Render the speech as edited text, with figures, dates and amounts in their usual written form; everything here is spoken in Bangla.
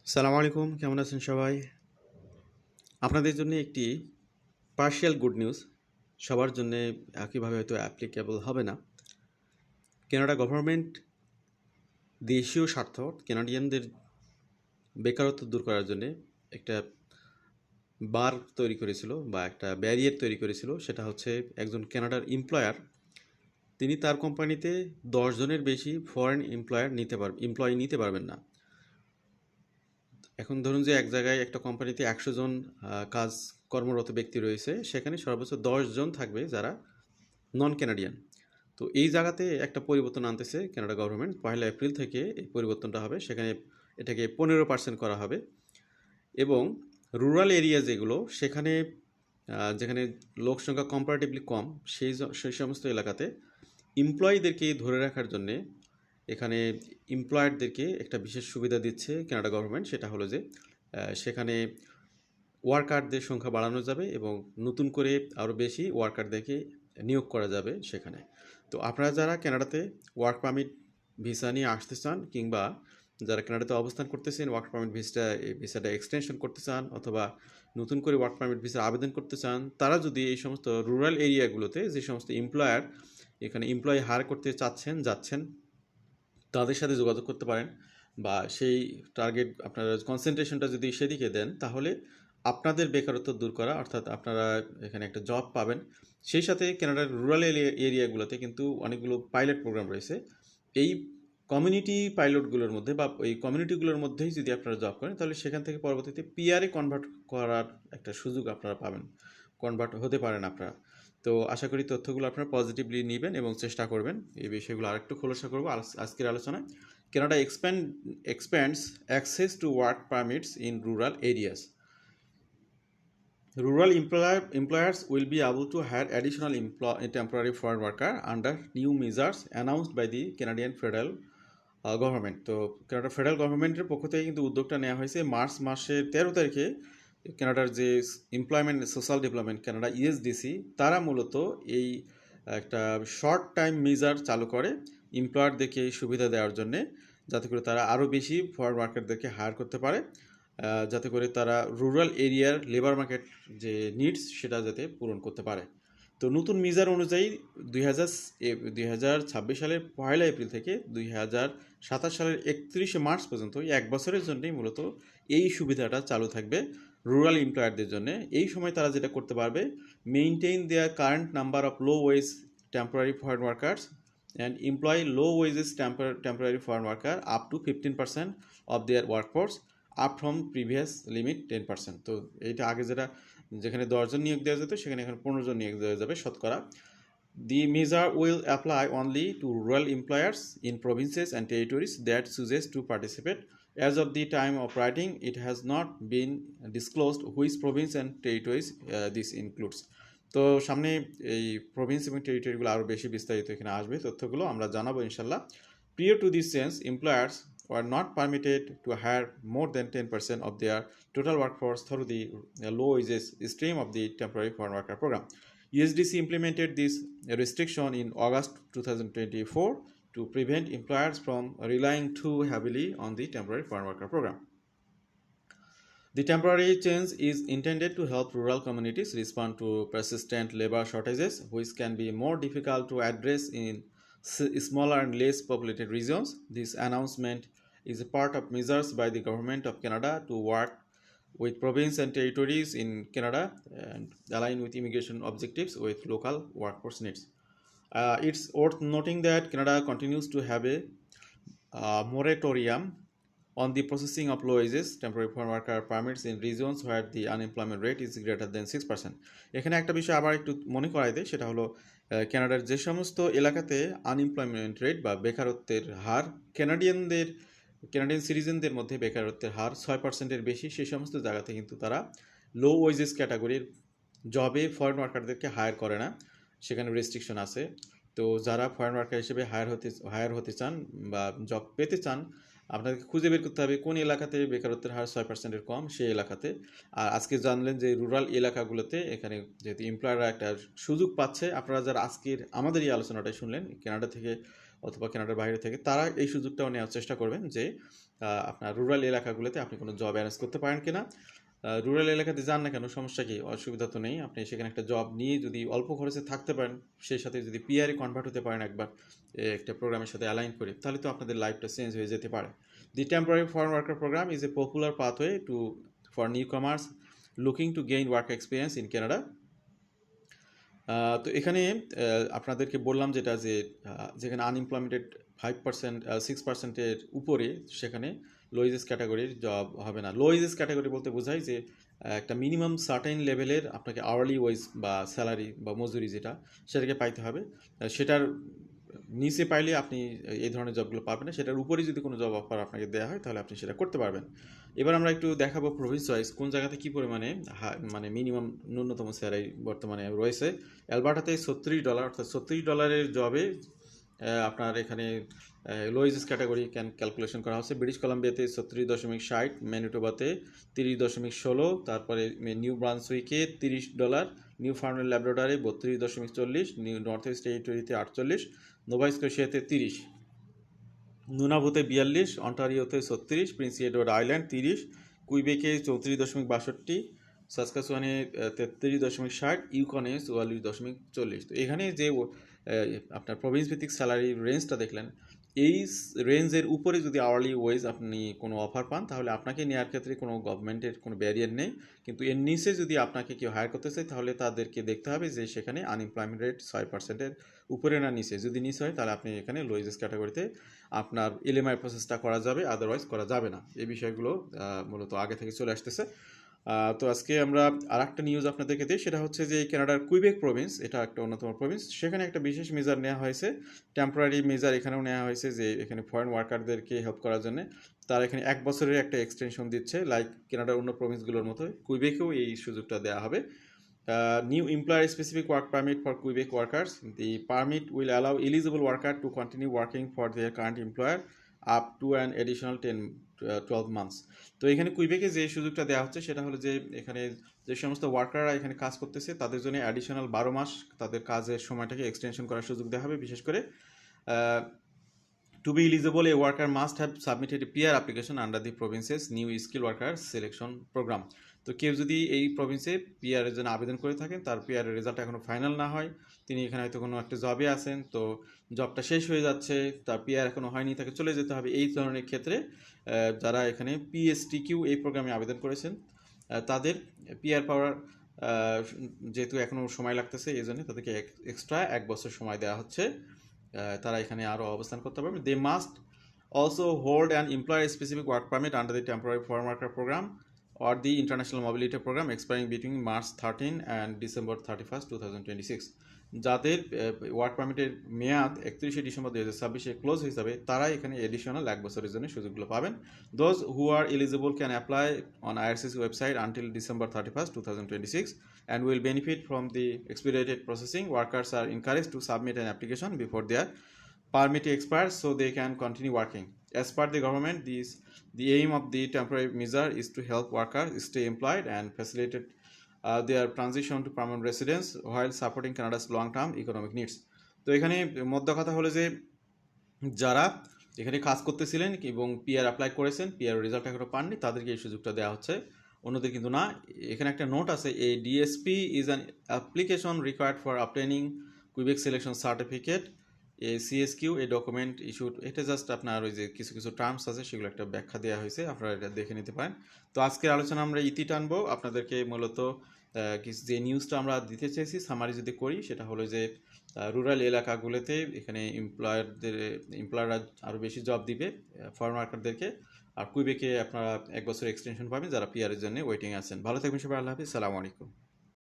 সালাম আলাইকুম, কেমন আছেন সবাই? আপনাদের জন্য একটি পার্শিয়াল গুড নিউজ। সবার জন্য একইভাবে হয়তো অ্যাপ্লিকেবল হবে না। কানাডা গভর্নমেন্ট দেশীয় স্বার্থ কানাডিয়ানদের বেকারত্ব দূর করার জন্য একটা বার তৈরি করেছিল বা একটা ব্যারিয়ার তৈরি করেছিল। সেটা হচ্ছে একজন কানাডার এমপ্লয়ার তিনি তার কোম্পানিতে 10 জনের বেশি ফরেন এমপ্লয়ি নিতে পারবেন না। এখন ধরুন যে এক জায়গায় একটা কোম্পানিতে 100 জন কাজ কর্মরত ব্যক্তি রয়েছে, সেখানে সর্বোচ্চ 10 জন থাকবে যারা নন ক্যানাডিয়ান। তো এই জায়গাতে একটা পরিবর্তন আনতেছে কানাডা গভর্নমেন্ট। 1 এপ্রিল থেকে এই পরিবর্তনটা হবে, সেখানে এটাকে 15% করা হবে। এবং রুরাল এরিয়া যেগুলো, সেখানে যেখানে লোক সংখ্যা কম্পারেটিভলি কম, সেই সমস্ত এলাকাতে এমপ্লয়ীদেরকে ধরে রাখার জন্যে এখানে এমপ্লয়ারদেরকে একটা বিশেষ সুবিধা দিচ্ছে কানাডা গভর্নমেন্ট। সেটা হলো যে সেখানে ওয়ার্কারদের সংখ্যা বাড়ানো যাবে এবং নতুন করে আরও বেশি ওয়ার্কারদেরকে নিয়োগ করা যাবে সেখানে। তো আপনারা যারা কানাডাতে ওয়ার্ক পারমিট ভিসা নিয়ে আসতে চান, কিংবা যারা কানাডাতে অবস্থান করতেছেন ওয়ার্ক পারমিট ভিসাটা এক্সটেনশন করতে চান, অথবা নতুন করে ওয়ার্ক পারমিট ভিসার আবেদন করতে চান, তারা যদি এই সমস্ত রুরাল এরিয়াগুলোতে যে সমস্ত এমপ্লয়ার এখানে এমপ্লয়ি হায়ার করতে যাচ্ছেন, তাদের সাথে যোগাযোগ করতে পারেন। বা সেই টার্গেট আপনারা কনসেন্ট্রেশনটা যদি সেদিকে দেন, তাহলে আপনাদের বেকারত্ব দূর করা, অর্থাৎ আপনারা এখানে একটা জব পাবেন। সেই সাথে কানাডার রুরাল এরিয়াগুলোতে কিন্তু অনেকগুলো পাইলট প্রোগ্রাম রয়েছে। এই কমিউনিটি পাইলটগুলোর মধ্যে বা এই কমিউনিটিগুলোর মধ্যেই যদি আপনারা জব করেন, তাহলে সেখান থেকে পরবর্তীতে পিআরে কনভার্ট করার একটা সুযোগ আপনারা পাবেন, কনভার্ট হতে পারেন আপনারা। তো আশা করি তথ্যগুলো আপনারা পজিটিভলি নেবেন এবং চেষ্টা করবেন। এই বিষয়গুলো আরেকটু খোলাসা করবো আজকের আলোচনায়। Canada expands access to work permits in rural areas. Rural employers will be able to hire additional temporary foreign worker under new measures announced by the Canadian federal government. তো কানাডা ফেডারেল গভর্নমেন্টের পক্ষ থেকে কিন্তু উদ্যোগটা নেওয়া হয়েছে মার্চ মাসের 13 তারিখে। কানাডার যে এমপ্লয়মেন্ট সোশ্যাল ডেভেলপমেন্ট কানাডা ইএসডিসি, তারা মূলত এই একটা শর্ট টাইম মেজার চালু করে এমপ্লয়ারদেরকে সুবিধা দেওয়ার জন্যে, যাতে করে তারা আরও বেশি ফরেন ওয়ার্কারদেরকে হায়ার করতে পারে, যাতে করে তারা রুরাল এরিয়ার লেবার মার্কেট যে নিডস সেটা যাতে পূরণ করতে পারে। তো নতুন মিজার অনুযায়ী 2026 সালের 1 এপ্রিল থেকে 2027 সালের 31 মার্চ পর্যন্ত এক বছরের জন্যই মূলত এই সুবিধাটা চালু থাকবে রুরাল এমপ্লয়ারদের জন্য। এই সময় তারা যেটা করতে পারবে, maintain their current number of low wage temporary foreign workers and employ low wages temporary foreign worker up to 15% of their workforce up from previous limit 10%। তো এইটা আগে যেখানে 10 জন নিয়োগ দেওয়া যেত, সেখানে এখন 15 জন নিয়োগ দেওয়া যাবে শতকরা। The measure will apply only to rural employers in provinces and territories that chooses to participate. As of the time of writing, it has not been disclosed which province and territories this includes. তো সামনে এই প্রভিন্স এবং টেরিটরিগুলো আরও বেশি বিস্তারিত এখানে আসবে, তথ্যগুলো আমরা জানাবো ইনশাল্লাহ। Prior to this change, employers were not permitted to hire more than 10% of their total workforce through the low wages stream of the temporary foreign worker program. USDC implemented this restriction in August 2024 to prevent employers from relying too heavily on the temporary foreign worker program. The temporary change is intended to help rural communities respond to persistent labor shortages, which can be more difficult to address in smaller and less populated regions. This announcement is a part of measures by the Government of Canada to work with provinces and territories in Canada and align with immigration objectives with local workforce needs. It's worth noting that Canada continues to have a moratorium on the processing of low wages temporary foreign worker permits in regions where the unemployment rate is greater than 6%. এখানে একটা বিষয় আবার একটু মনে করাই দেয়, সেটা হলো কানাডার যে সমস্ত এলাকাতে আনএমপ্লয়মেন্ট রেট বা বেকারত্বের হার কানাডিয়ান সিটিজেনদের মধ্যে বেকারত্বের হার 6%-এর বেশি, সেই সমস্ত জায়গাতে কিন্তু তারা লো ওয়েজেস ক্যাটাগরির জবে ফরেন ওয়ার্কারদেরকে হায়ার করে না, সেখানে রেস্ট্রিকশন আছে। তো যারা ফরেন ওয়ার্কার হিসেবে হায়ার হতে চান বা জব পেতে চান, আপনাকে খুঁজে বের করতে হবে কোন এলাকাতে বেকারত্বের হার 6%-এর কম, সেই এলাকাতে। আর আজকে জানলেন যে রুরাল এলাকাগুলোতে এখানে যেহেতু এমপ্লয়াররা একটা সুযোগ পাচ্ছে, আপনারা যারা আজকের আমাদের এই আলোচনাটাই শুনলেন কানাডা থেকে অথবা কানাডার বাইরে থেকে, তারা এই সুযোগটাও নেওয়ার চেষ্টা করবেন যে আপনার রুরাল এলাকাগুলোতে আপনি কোনো জব অ্যারেঞ্জ করতে পারেন কিনা। রুরাল এলাকাতে যান না কেন, সমস্যা কি, অসুবিধা তো নেই। আপনি সেখানে একটা জব নিয়ে যদি অল্প খরচে থাকতে পারেন, সেই সাথে যদি পিআরে কনভার্ট হতে পারেন একবার একটা প্রোগ্রামের সাথে অ্যালাইন করে, তাহলে তো আপনাদের লাইফটা চেঞ্জ হয়ে যেতে পারে। দি temporary foreign worker programme is a popular pathway for new কামার্স looking to gain work experience in Canada. তো এখানে আপনাদেরকে বললাম যেটা যে যেখানে আনএমপ্লয়মেন্টেড 5% 6%-এর উপরে, সেখানে লোয়েজেস্ট ক্যাটাগরির জব হবে না। লোয়েজেস্ট ক্যাটাগরি বলতে বোঝায় যে একটা মিনিমাম সার্টেন লেভেলের আপনাকে আওয়ারলি ওয়েজ বা স্যালারি বা মজুরি যেটা, সেটাকে পাইতে হবে। সেটার নিচে পাইলে আপনি এই ধরনের জবগুলো পাবেন না। সেটার উপরে যদি কোনো জব অফার আপনাকে দেওয়া হয়, তাহলে আপনি সেটা করতে পারবেন। এবার আমরা একটু দেখাবো প্রভিন্স ওয়াইজ কোন জায়গাতে কী পরিমাণে মানে মিনিমাম ন্যূনতম স্যালারি বর্তমানে রয়েছে। অ্যালবার্টাতে $36, অর্থাৎ $36 জবে আপনার এখানে লোয়েজেস্ট ক্যাটাগরি ক্যালকুলেশন করা হচ্ছে। ব্রিটিশ কলাম্বিয়াতে 36.60, ম্যানিটোবাতে 30.16, তারপরে নিউ ব্রান্সউইকে $30, নিউ ফাউন্ডল্যান্ড ল্যাব্রাডরে 32.40, নিউ নর্থ ইস্ট টেরিটরিতে 48, নোভা স্কোশিয়াতে 30, নুনাভোতে 42, অন্টারিওতে 36, প্রিন্স এডওয়ার্ড আইল্যান্ড 30, কুইবেকে 34.62, সাসকাচুয়ানে 33.60, ইউকনে 44.40। তো এখানে যে আপনার প্রভিন্স ভিত্তিক স্যালারি রেঞ্জটা দেখলেন, এই রেঞ্জের উপরে যদি আওয়ারলি ওয়েজ আপনি কোনো অফার পান, তাহলে আপনাকে নেওয়ার ক্ষেত্রে কোনো গভর্নমেন্টের কোনো ব্যারিয়ার নেই। কিন্তু এর নিচে যদি আপনাকে কেউ হায়ার করতে চায়, তাহলে তাদেরকে দেখতে হবে যে সেখানে আনএমপ্লয়মেন্ট রেট 6%-এর উপরে না নিচে। যদি নিচে হয়, তাহলে আপনি এখানে লোয়েজেস্ট ক্যাটাগরিতে আপনার এলএমআই প্রসেসটা করা যাবে, আদারওয়াইজ করা যাবে না। এই বিষয়গুলো মূলত আগে থেকে চলে আসতেছে। তো আজকে আমরা আরেকটা নিউজ আপনাদেরকে দিই, সেটা হচ্ছে যে কানাডার কুইবেক প্রভিন্স, এটা একটা অন্যতম প্রভিন্স, সেখানে একটা বিশেষ মেজার নেওয়া হয়েছে, টেম্পোরারি মেজার এখানেও নেওয়া হয়েছে, যে এখানে ফরেন ওয়ার্কারদেরকে হেল্প করার জন্য তারা এখানে 1 বছরের একটা এক্সটেনশন দিচ্ছে, লাইক কানাডার অন্য প্রভিন্সগুলোর মতো কুইবেকেও এই সুযোগটা দেওয়া হবে। New employer-specific work permit for Quebec workers. The permit will allow eligible worker to continue working for their current employer up to an additional 12 months. তো এখানে কুইবেকে যে সুযোগটা দেওয়া হচ্ছে, সেটা হলো যে এখানে যে সমস্ত ওয়ার্কাররা এখানে কাজ করতেছে, তাদের জন্য অ্যাডিশনাল 12 মাস তাদের কাজের সময়টাকে এক্সটেনশন করার সুযোগ দেওয়া হবে। বিশেষ করে to be eligible, a worker must have submitted a PR application under the province's new skill worker selection program. তো কেউ যদি এই প্রভিন্সে পিআর এর জন্য আবেদন করে থাকেন, তার পিআর এর রেজাল্ট এখনো ফাইনাল না হয়, তিনি এখানে হয়তো কোনো একটা জবে আছেন, তো জবটা শেষ হয়ে যাচ্ছে, তার পিআর এখনো হয়নি, তাকে চলে যেতে হবে, এই ধরনের ক্ষেত্রে যারা এখানে পিএসটিকিউ এই প্রোগ্রামে আবেদন করেছেন, তাদের পিআর পাওয়ার যেহেতু এখনো সময় লাগতেছে, এই জন্য তাদেরকে এক্সট্রা 1 বছর সময় দেওয়া হচ্ছে, তারা এখানে আরও অবস্থান করতে পারবে। They must also hold an employer specific work permit under the temporary foreign worker program or the International Mobility Program expiring between March 13 and December 31st, 2026. যাদের ওয়ার্ক পারমিটের মেয়াদ 31 ডিসেম্বর 2026-এ ক্লোজ হয়ে যাবে, তারা এখানে এডিশনাল 1 বছরের জন্য সুযোগগুলো পাবেন। Those who are eligible can apply on IRCC website until December 31st, 2026 and will benefit from the expedited processing. Workers are encouraged to submit an application before their permit expires so they can continue working. As per the government, the aim of the temporary measure is to help workers stay employed and facilitate their transition to permanent residence while supporting Canada's long-term economic needs. তো এখানে মোদ্দা কথা হলো যে যারা এখানে কাজ করতেছিলেন এবং পিআর অ্যাপ্লাই করেছেন, পিআর রেজাল্ট এখনো পাননি, তাদেরকে এই সুযোগটা দেওয়া হচ্ছে, অন্যদের কিন্তু না। এখানে একটা নোট আছে, এই DSP is an application required for obtaining Quebec selection certificate, CSQ a document issued. এটা জাস্ট আপনার ওই যে কিছু কিছু টার্মস আছে, সেগুলো একটা ব্যাখ্যা দেওয়া হয়েছে, আপনারা এটা দেখে নিতে পারেন। তো আজকের আলোচনা আমরা ইতি টানবো, আপনাদেরকে মূলত যে নিউজটা আমরা দিতে চেয়েছি সামারি যদি করি, সেটা হলো যে রুরাল এলাকাগুলোতে এখানে এমপ্লয়াররা আরও বেশি জব দিবে ফরেন ওয়ার্কারদেরকে, আর কুইবেকে আপনারা 1 বছর এক্সটেনশন পাবেন যারা পিআরের জন্য ওয়েটিং আছেন। ভালো থাকবেন সবাই, আল্লাহ হাফিজ, সালামু আলাইকুম।